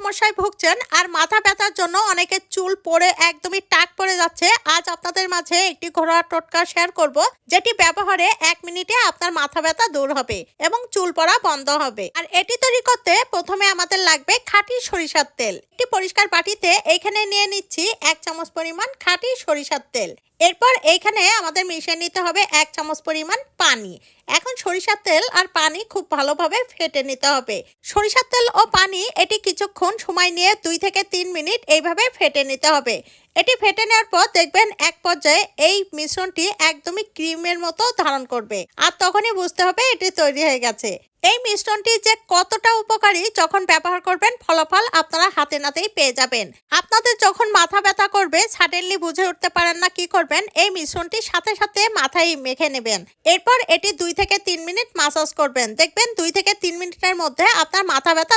সমস্যায় ভুগছেন আর মাথা ব্যথার জন্য অনেকের চুল পড়ে একদমই টাক পড়ে যাচ্ছে, আজ আপনাদের মাঝে একটি ঘরোয়া টোটকা শেয়ার করব, যেটি ব্যবহারে 1 মিনিটে আপনার মাথা ব্যথা দূর হবে এবং চুল পড়া বন্ধ হবে। আর এটি তৈরি করতে প্রথমে আমাদের লাগবে খাঁটি সরিষার তেল। একটি পরিষ্কার বাটিতে এখানে নিয়ে নিচ্ছি 1 চামচ পরিমাণ খাঁটি সরিষার তেল। এরপর এইখানে আমাদের মিশিয়ে নিতে হবে 1 চামচ পরিমাণ পানি। এখন সরিষার তেল আর পানি খুব ভালোভাবে ফেটে নিতে হবে। সরিষার তেল ও পানি এটি কিছুক্ষণ সময় নিয়ে 2 থেকে 3 মিনিট এইভাবে ফেটে নিতে হবে। এটি ফেটে নেওয়ার পর দেখবেন এক পর্যায়ে এই মিশ্রণটি একদমই ক্রিমের মতো ধারণ করবে, আর তখনই বুঝতে হবে এটি তৈরি হয়ে গেছে। এই মিশ্রণটি যে কতটা উপকারী যখন ব্যবহার করবেন ফলাফল আপনারা হাতে নাতেই পেয়ে যাবেন। আপনাদের যখন মাথা ব্যথা করবে সাডেনলি বুঝে উঠতে পারেন না কি করবেন, এই মিশ্রণটি সাথে সাথে মাথায় মেখে নেবেন। এরপর এটি 2 থেকে 3 মিনিট মাসাজ করবেন। দেখবেন 2 থেকে 3 মিনিটের মধ্যে আপনার মাথা ব্যথা